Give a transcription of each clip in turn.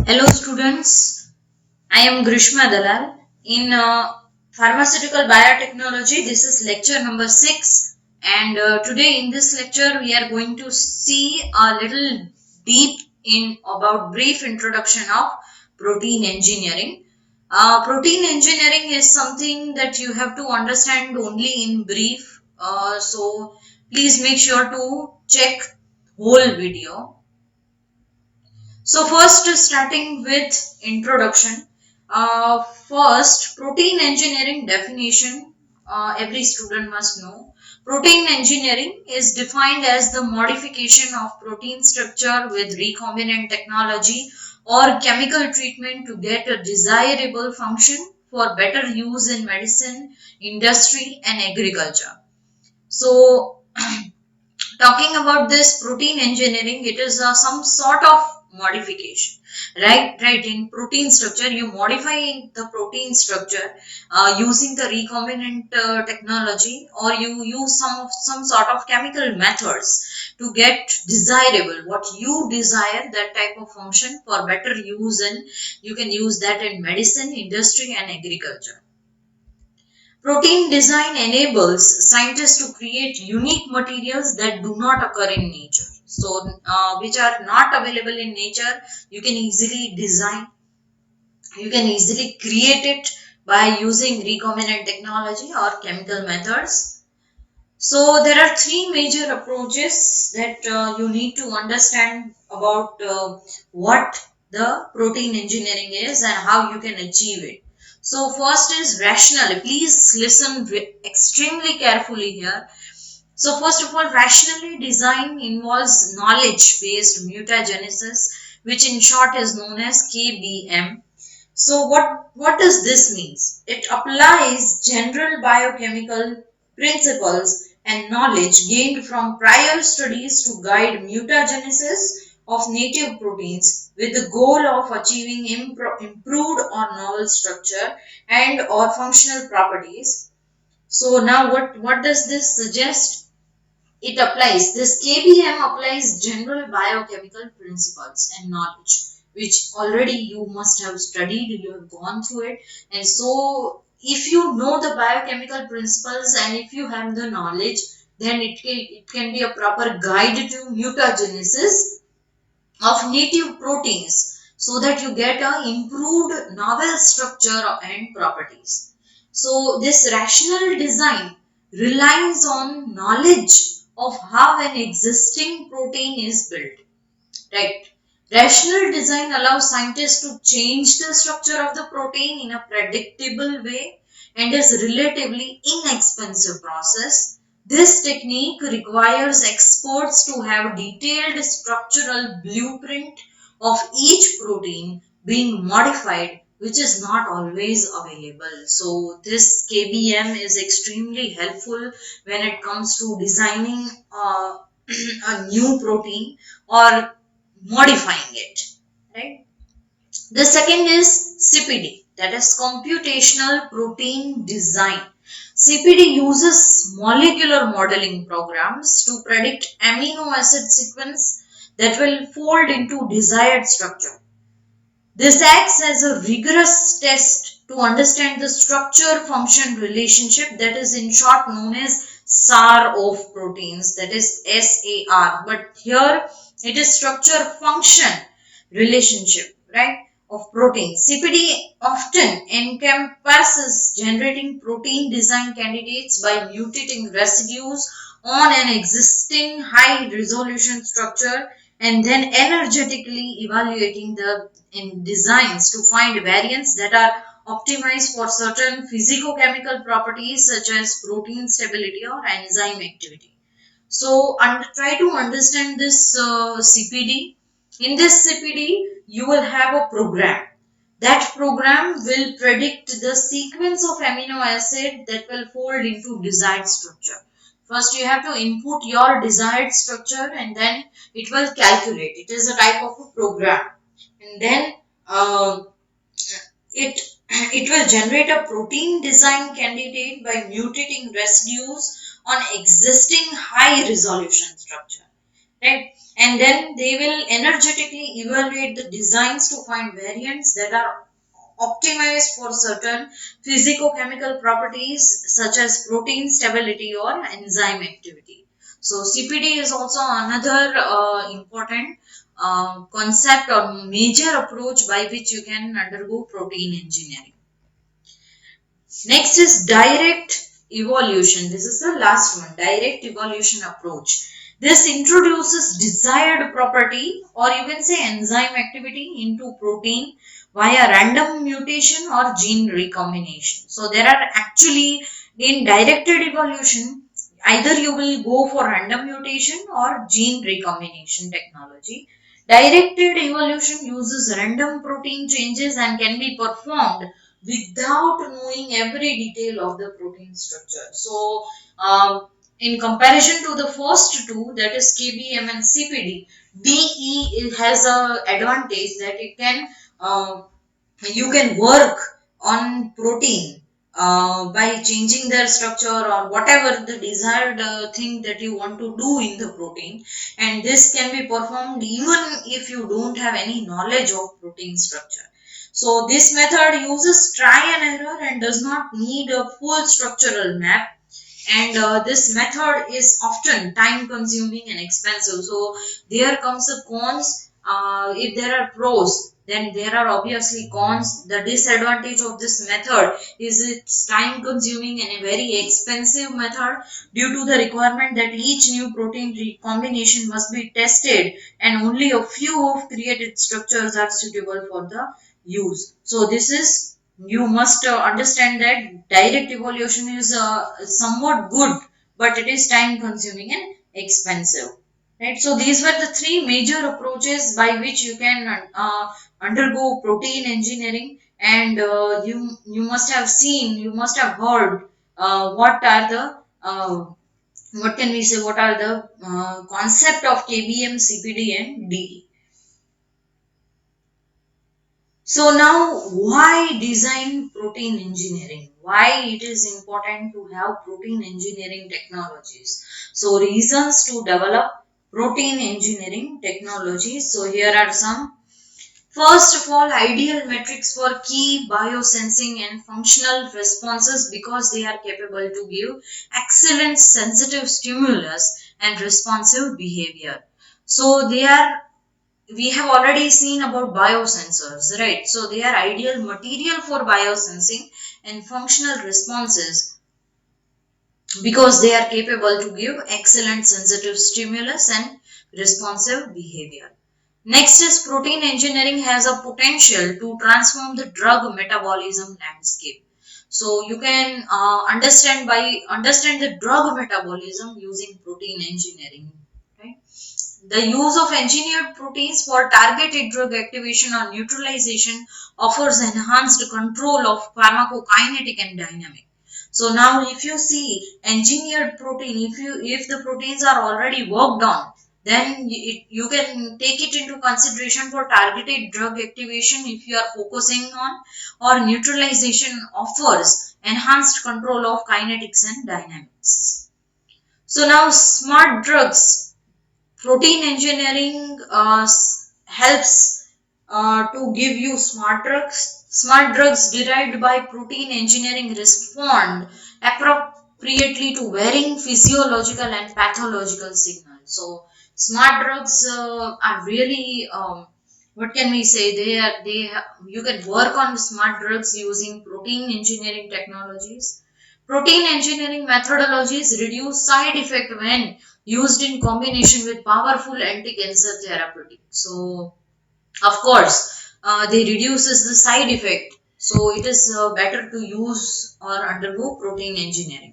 Hello students, I am Grishma Dalal. In Pharmaceutical Biotechnology, this is lecture number 6, and today in this lecture we are going to see a little deep in about brief introduction of protein engineering. Protein engineering is something that you have to understand only in brief, so please make sure to check whole video. So first, starting with introduction. First, protein engineering definition. Every student must know. Protein engineering is defined as the modification of protein structure with recombinant technology or chemical treatment to get a desirable function for better use in medicine, industry, and agriculture. So, talking about this protein engineering, it is some sort of modification, right? In protein structure, you modify the protein structure using the recombinant technology, or you use some sort of chemical methods to get desirable what you desire, that type of function for better use, and you can use that in medicine, industry, and agriculture. Protein design enables scientists to create unique materials that do not occur in nature. So, which are not available in nature, you can easily design, you can easily create it by using recombinant technology or chemical methods. So, there are three major approaches that you need to understand about what the protein engineering is and how you can achieve it. So, first is rationally. Please listen extremely carefully here. So, first of all, rationally design involves knowledge based mutagenesis, which in short is known as KBM. So what does this mean? It applies general biochemical principles and knowledge gained from prior studies to guide mutagenesis of native proteins with the goal of achieving improved or novel structure and or functional properties. So now what does this suggest? It applies, this KBM applies general biochemical principles and knowledge, which already you must have studied, you have gone through it. And so, if you know the biochemical principles and if you have the knowledge, then it can be a proper guide to mutagenesis of native proteins so that you get a improved novel structure and properties. So this rational design relies on knowledge of how an existing protein is built, right? Rational design allows scientists to change the structure of the protein in a predictable way and is relatively inexpensive process. This technique requires experts to have detailed structural blueprint of each protein being modified, which is not always available. So this KBM is extremely helpful when it comes to designing a new protein or modifying it, right? The second is CPD, that is computational protein design. CPD uses molecular modeling programs to predict amino acid sequence that will fold into desired structure. This acts as a rigorous test to understand the structure function relationship, that is in short known as SAR of proteins, that is SAR. But here it is structure function relationship, right, of proteins. CPD often encompasses generating protein design candidates by mutating residues on an existing high resolution structure and then energetically evaluating the in designs to find variants that are optimized for certain physicochemical properties such as protein stability or enzyme activity. So, try to understand this CPD. In this CPD, you will have a program. That program will predict the sequence of amino acid that will fold into desired structure. First, you have to input your desired structure and then it will calculate. It is a type of a program. And then it it will generate a protein design candidate by mutating residues on existing high resolution structure. right? And then they will energetically evaluate the designs to find variants that are optimized for certain physicochemical properties such as protein stability or enzyme activity. So CPD is also another important concept or major approach by which you can undergo protein engineering. Next is direct evolution. This is the last one, direct evolution approach. This introduces desired property or you can say enzyme activity into protein via random mutation or gene recombination. So there are actually in directed evolution, either you will go for random mutation or gene recombination technology. Directed evolution uses random protein changes and can be performed without knowing every detail of the protein structure. So, in comparison to the first two, that is KBM and CPD, DE it has a advantage that it can you can work on protein by changing their structure or whatever the desired thing that you want to do in the protein, and this can be performed even if you don't have any knowledge of protein structure. So this method uses try and error and does not need a full structural map, and this method is often time consuming and expensive. So there comes the cons. If there are pros, then there are obviously cons. The disadvantage of this method is it's time consuming and a very expensive method due to the requirement that each new protein combination must be tested and only a few of created structures are suitable for the use. So this is, you must understand that direct evolution is somewhat good, but it is time consuming and expensive, right? So these were the three major approaches by which you can undergo protein engineering, and you must have seen, you must have heard what are the what can we say, what are the concept of KBM, CPD and DE. So now, why design protein engineering? Why it is important to have protein engineering technologies? So reasons to develop protein engineering technologies. So here are some. First of all, ideal metrics for key biosensing and functional responses because they are capable to give excellent sensitive stimulus and responsive behavior. So they are, we have already seen about biosensors, right? So they are ideal material for biosensing and functional responses because they are capable to give excellent sensitive stimulus and responsive behavior. Next is protein engineering has a potential to transform the drug metabolism landscape. So you can understand the drug metabolism using protein engineering, right? The use of engineered proteins for targeted drug activation or neutralization offers enhanced control of pharmacokinetic and dynamic. So now if you see engineered protein, if the proteins are already worked on, then you can take it into consideration for targeted drug activation if you are focusing on, or neutralization offers enhanced control of kinetics and dynamics. So now smart drugs, protein engineering helps to give you smart drugs. Smart drugs derived by protein engineering respond appropriately to varying physiological and pathological signals. So smart drugs are really what can we say, you can work on smart drugs using protein engineering technologies. Protein engineering methodologies reduce side effect when used in combination with powerful anti-cancer therapeutic. So, of course, they reduces the side effect. So, it is better to use or undergo protein engineering.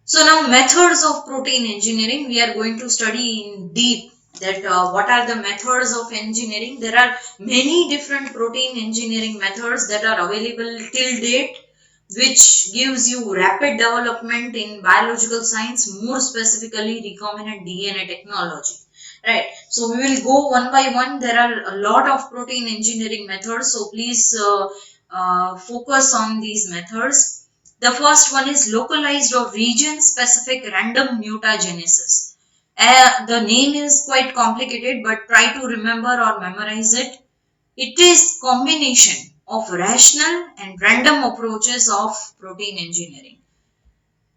So, now methods of protein engineering, we are going to study in deep that what are the methods of engineering. There are many different protein engineering methods that are available till date, which gives you rapid development in biological science, more specifically recombinant DNA technology. Right. So we will go one by one. There are a lot of protein engineering methods. So please focus on these methods. The first one is localized or region specific random mutagenesis. The name is quite complicated, but try to remember or memorize it. It is combination of rational and random approaches of protein engineering.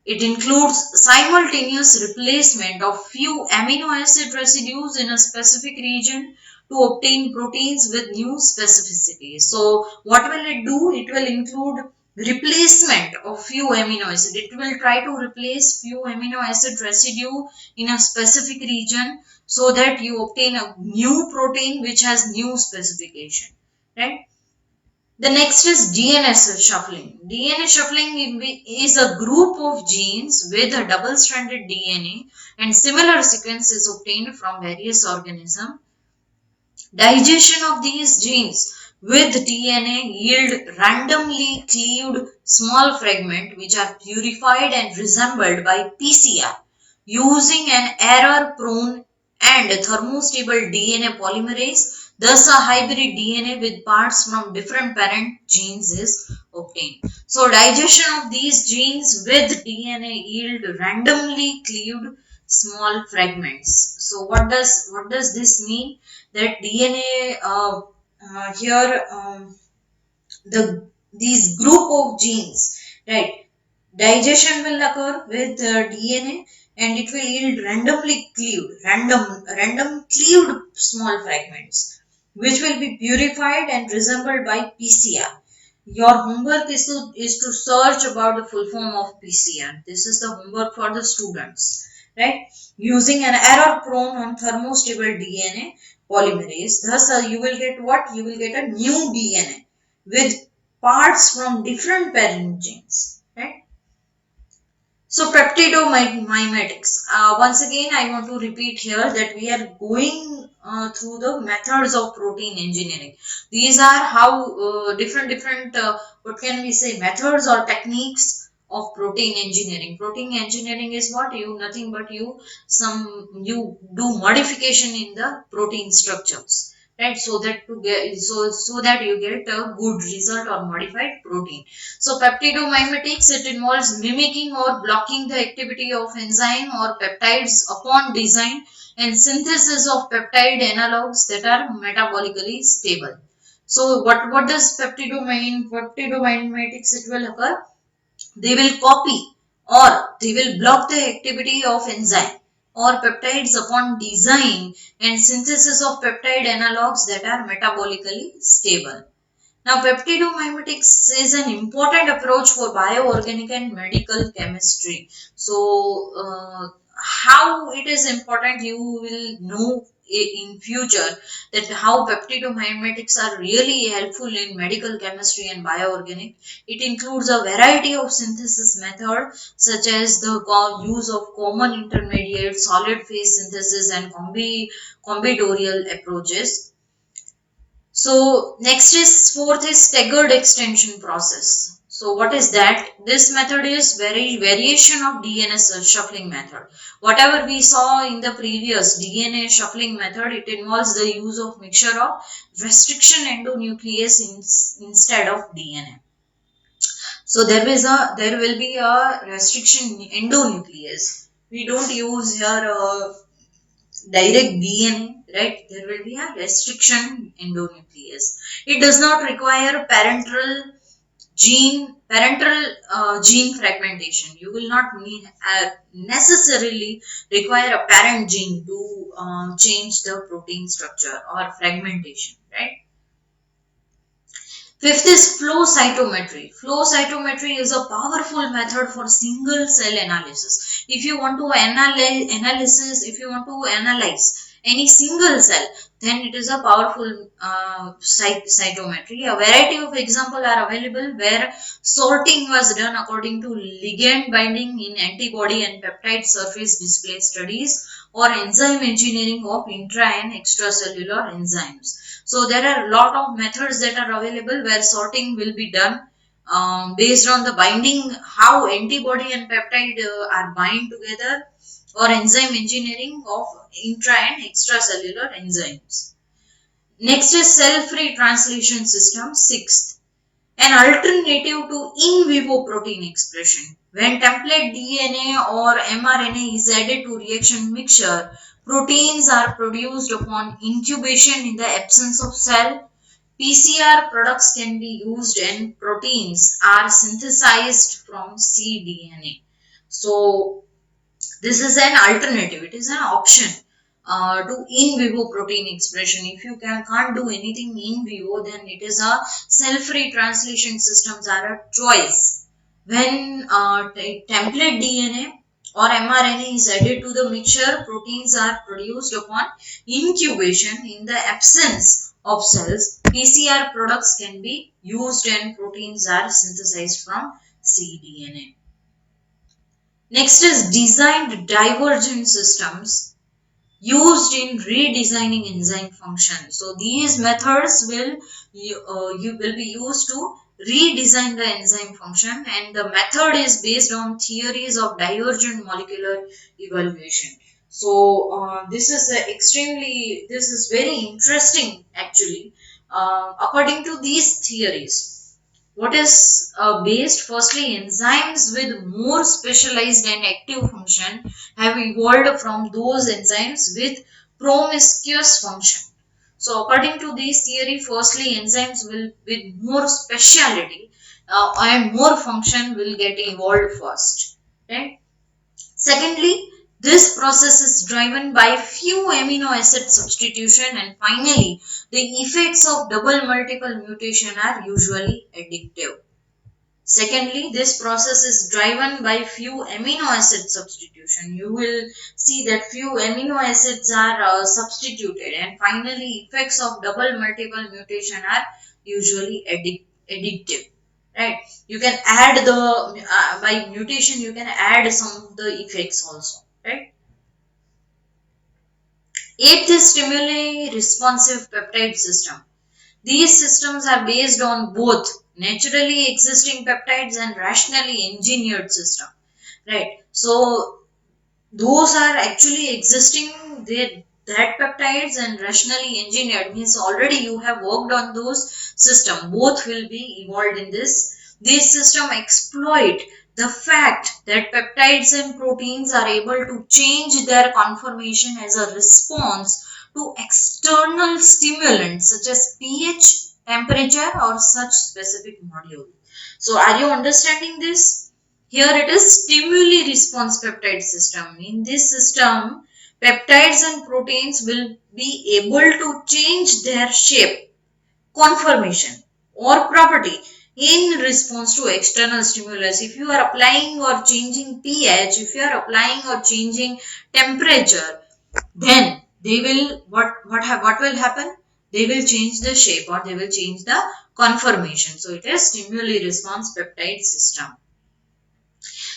It includes simultaneous replacement of few amino acid residues in a specific region to obtain proteins with new specificity. So what will it do? It will include replacement of few amino acid. It will try to replace few amino acid residue in a specific region so that you obtain a new protein which has new specification, right? The next is DNA shuffling. DNA shuffling is a group of genes with a double-stranded DNA and similar sequences obtained from various organisms. Digestion of these genes with DNA yield randomly cleaved small fragments which are purified and reassembled by PCR using an error-prone and thermostable DNA polymerase. Thus, a hybrid DNA with parts from different parent genes is obtained. So, digestion of these genes with DNA yield randomly cleaved small fragments. So, what does this mean? That DNA here the these group of genes, right? Digestion will occur with DNA and it will yield random cleaved small fragments which will be purified and reassembled by PCR. Your homework is to search about the full form of PCR. This is the homework for the students, right? Using an error prone on thermostable DNA polymerase. Thus, you will get what? You will get a new DNA with parts from different parent genes, right? So peptidomimetics. Once again, I want to repeat here that we are going through the methods of protein engineering. These are how different what can we say, methods or techniques of protein engineering. Protein engineering is what? You nothing but you do modification in the protein structures, right? So that to get so that you get a good result or modified protein. So peptidomimetics, it involves mimicking or blocking the activity of enzyme or peptides upon design and synthesis of peptide analogs that are metabolically stable. So what does peptidomimetics it will occur? They will copy or they will block the activity of enzyme or peptides upon design and synthesis of peptide analogs that are metabolically stable. Now, peptidomimetics is an important approach for bioorganic and medical chemistry. So, how it is important, you will know in future that how peptidomimetics are really helpful in medical chemistry and bioorganic. It includes a variety of synthesis methods such as the use of common intermediate, solid phase synthesis, and combinatorial approaches. So next is fourth is staggered extension process. So what is that? This method is variation of DNA shuffling method. Whatever we saw in the previous DNA shuffling method, it involves the use of mixture of restriction endonuclease instead of DNA. So there will be a restriction endonuclease. We don't use here direct DNA, right? There will be a restriction endonuclease. It does not require parental gene fragmentation. You will not necessarily require a parent gene to change the protein structure or fragmentation, right? Fifth is flow cytometry. Flow cytometry is a powerful method for single cell analysis. If you want to analyze any single cell, then it is a powerful cytometry. A variety of examples are available where sorting was done according to ligand binding in antibody and peptide surface display studies or enzyme engineering of intra and extracellular enzymes. So there are a lot of methods that are available where sorting will be done based on the binding, how antibody and peptide are bind together, or enzyme engineering of intra and extracellular enzymes. Next is cell-free translation system, sixth. an alternative to in vivo protein expression. When template DNA or mRNA is added to reaction mixture, proteins are produced upon incubation in the absence of cell. PCR products can be used and proteins are synthesized from cDNA. So this is an alternative, it is an option to in vivo protein expression. If you can't do anything in vivo, then it is a cell-free translation systems are a choice. When template DNA or mRNA is added to the mixture, proteins are produced upon incubation in the absence of cells. PCR products can be used and proteins are synthesized from cDNA. Next is designed divergent systems used in redesigning enzyme function. So these methods will you will be used to redesign the enzyme function, and the method is based on theories of divergent molecular evaluation. So this is very interesting actually. According to these theories, what is based? Firstly, enzymes with more specialized and active function have evolved from those enzymes with promiscuous function. So according to this theory, firstly enzymes will with more speciality and more function will get evolved first, right? Secondly, this process is driven by few amino acid substitution, and finally the effects of double multiple mutation are usually addictive. Secondly, this process is driven by few amino acid substitution. You will see that few amino acids are substituted, and finally effects of double multiple mutation are usually addictive. Right? You can add the by mutation you can add some of the effects also. Right? Eighth is stimuli responsive peptide system. These systems are based on both naturally existing peptides and rationally engineered system. Right. So those are actually existing that peptides and rationally engineered means already you have worked on those system. Both will be evolved in this system exploit the fact that peptides and proteins are able to change their conformation as a response to external stimulants such as pH, temperature or such specific module. So are you understanding this? Here it is stimuli response peptide system. In this system, peptides and proteins will be able to change their shape, conformation or property in response to external stimulus. If you are applying or changing pH, if you are applying or changing temperature, then they will what will happen? They will change the shape or they will change the conformation. So it is stimuli response peptide system.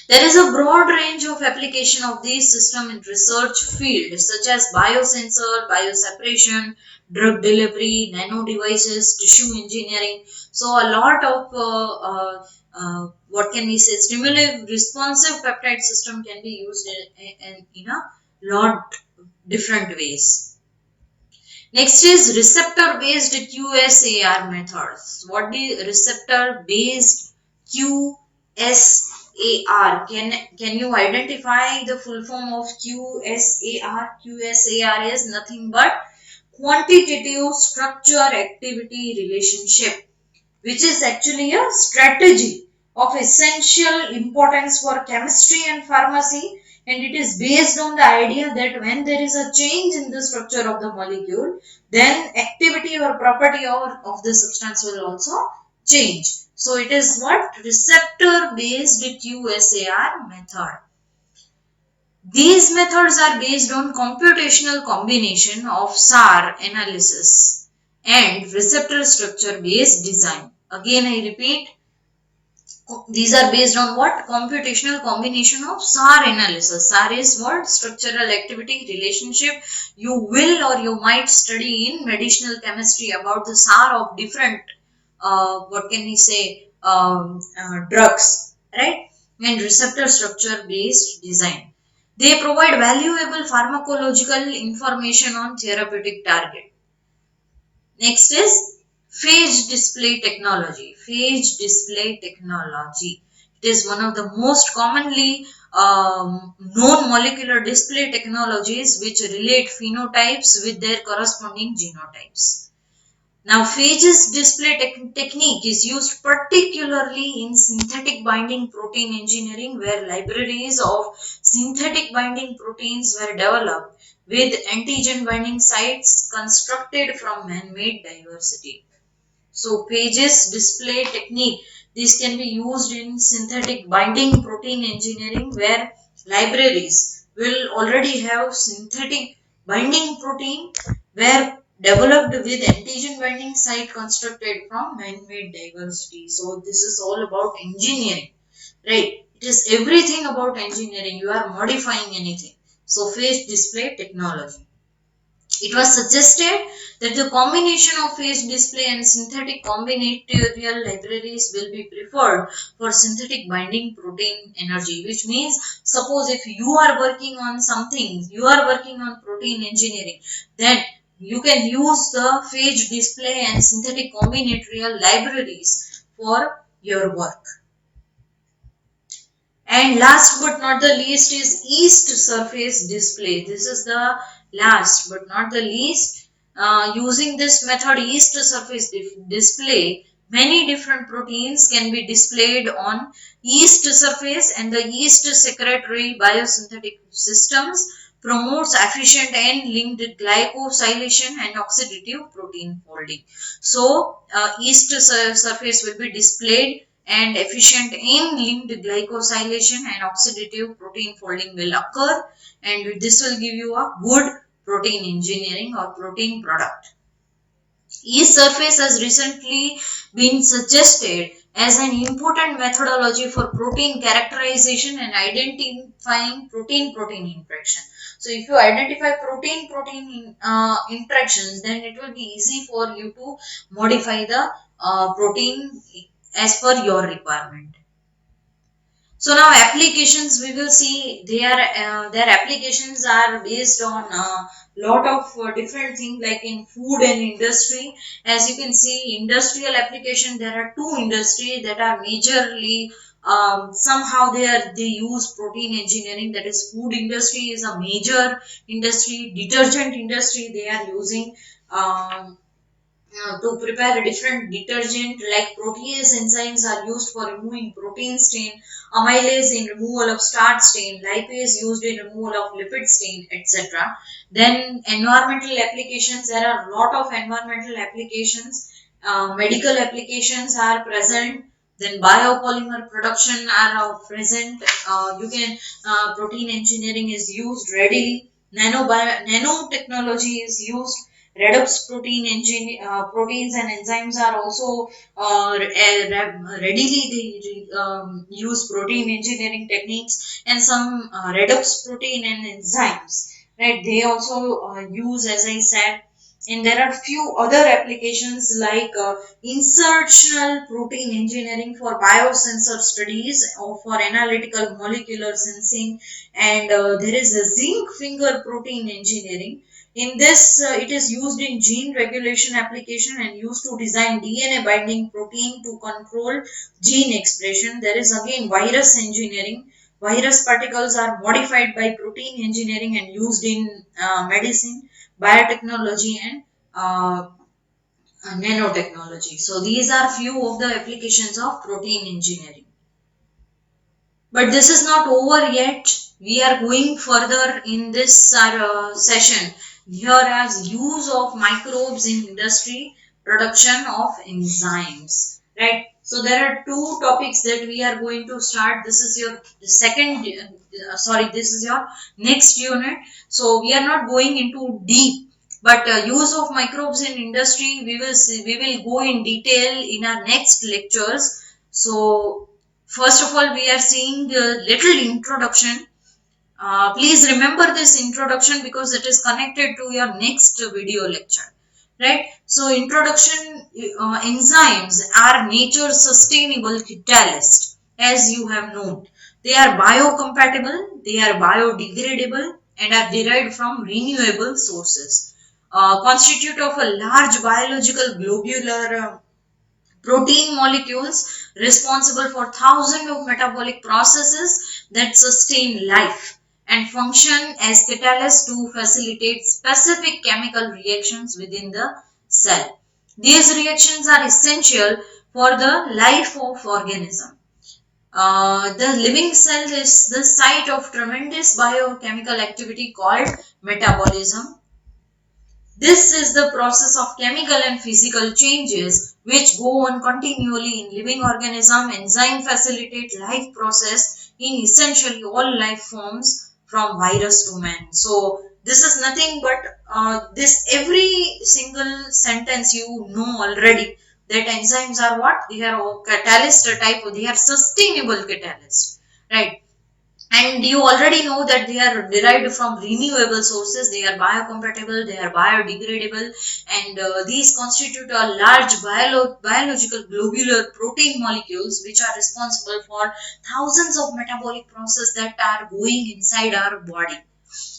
There is a broad range of application of these systems in research fields such as biosensor, bioseparation, drug delivery, nano devices, tissue engineering. So a lot of what can we say, stimuli responsive peptide system can be used in a lot different ways. Next is receptor based QSAR methods. What is receptor based QSAR? Can you identify the full form of QSAR? QSAR is nothing but quantitative structure activity relationship, which is actually a strategy of essential importance for chemistry and pharmacy, and it is based on the idea that when there is a change in the structure of the molecule, then activity or property of the substance will also change. So it is what receptor based QSAR method. These methods are based on computational combination of SAR analysis and receptor structure based design. Again I repeat, these are based on what? Computational combination of SAR analysis. SAR is what? Structural activity relationship. You will or you might study in medicinal chemistry about the SAR of different, what can we say, drugs, right? And receptor structure based design. They provide valuable pharmacological information on therapeutic target. Next is Phage display technology. Phage display technology. It is one of the most commonly known molecular display technologies which relate phenotypes with their corresponding genotypes. Now, phages display technique is used particularly in synthetic binding protein engineering, where libraries of synthetic binding proteins were developed with antigen binding sites constructed from man-made diversity. So, phages display technique, this can be used in synthetic binding protein engineering, where libraries will already have synthetic binding protein were developed with antigen binding site constructed from man-made diversity. So this is all about engineering, right? It is everything about engineering. You are modifying anything. So phage display technology. It was suggested that the combination of phage display and synthetic combinatorial libraries will be preferred for synthetic binding protein energy, which means suppose if you are working on something, you are working on protein engineering, then you can use the phage display and synthetic combinatorial libraries for your work. And last but not the least is east surface display. This is the last but not the least. Using this method, east surface display, many different proteins can be displayed on east surface, and the east secretory biosynthetic systems promotes efficient and linked glycosylation and oxidative protein folding. So, east surface will be displayed and efficient in linked glycosylation and oxidative protein folding will occur, and this will give you a good protein engineering or protein product. East surface has recently been suggested as an important methodology for protein characterization and identifying protein-protein interaction. So if you identify protein-protein interactions, then it will be easy for you to modify the protein as per your requirement. So now applications we will see their applications are based on a lot of different things like in food and industry. As you can see, industrial application, there are two industries that are majorly somehow they use protein engineering, that is food industry is a major industry, detergent industry they are using to prepare a different detergent, like protease enzymes are used for removing protein stain, amylase in removal of starch stain, lipase used in removal of lipid stain, etc. Then environmental applications, there are a lot of environmental applications. Medical applications are present. Then biopolymer production are present. You can protein engineering is used readily. Nanotechnology is used. Redox proteins and enzymes are also readily they use protein engineering techniques, and some redox protein and enzymes, right? They also use, as I said, and there are few other applications like insertional protein engineering for biosensor studies or for analytical molecular sensing, and there is a zinc finger protein engineering. In this, it is used in gene regulation application and used to design DNA binding protein to control gene expression. There is again virus engineering. Virus particles are modified by protein engineering and used in medicine, biotechnology, and nanotechnology. So these are few of the applications of protein engineering. But this is not over yet. We are going further in this session. Here as use of microbes in industry, production of enzymes. Right. So there are two topics that we are going to start. This is your second, this is your next unit. So we are not going into deep, but use of microbes in industry we will see, we will go in detail in our next lectures. So first of all, we are seeing a little introduction. Please remember this introduction because it is connected to your next video lecture. Right? So, introduction, enzymes are nature's sustainable catalyst, as you have known. They are biocompatible, they are biodegradable, and are derived from renewable sources. constitute of a large biological globular protein molecules responsible for thousands of metabolic processes that sustain life and function as catalysts to facilitate specific chemical reactions within the cell. These reactions are essential for the life of organism. The living cell is the site of tremendous biochemical activity called metabolism. This is the process of chemical and physical changes which go on continually in living organism. Enzyme facilitate life process in essentially all life forms from virus to man. So this is nothing but this every single sentence you know already, that enzymes are what? They are a catalyst type, they are sustainable catalyst, right? And you already know that they are derived from renewable sources, they are biocompatible, they are biodegradable, and these constitute a large biological globular protein molecules which are responsible for thousands of metabolic processes that are going inside our body,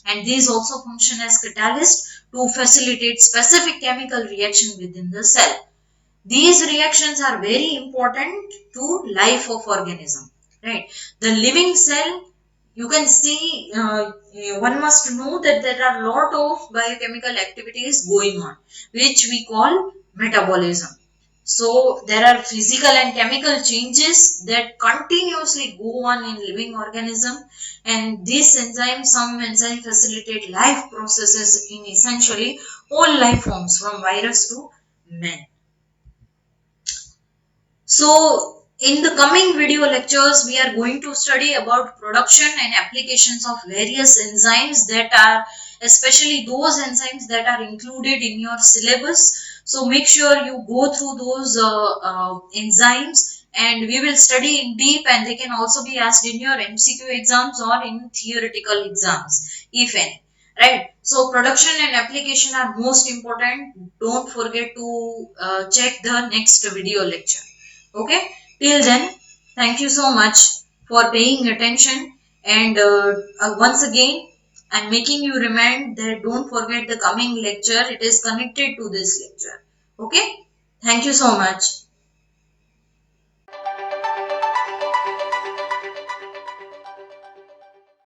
and these also function as catalysts to facilitate specific chemical reaction within the cell. These reactions are very important to life of organism, right? The living cell, you can see, one must know that there are a lot of biochemical activities going on which we call metabolism. So there are physical and chemical changes that continuously go on in living organism, and these enzymes, some enzymes facilitate life processes in essentially all life forms from virus to man. So in the coming video lectures, we are going to study about production and applications of various enzymes that are, especially those enzymes that are included in your syllabus. So make sure you go through those enzymes, and we will study in deep, and they can also be asked in your MCQ exams or in theoretical exams, if any. Right. So production and application are most important. Don't forget to check the next video lecture. Okay, till then, thank you so much for paying attention, and once again I'm making you remind that don't forget the coming lecture, it is connected to this lecture. Okay, thank you so much.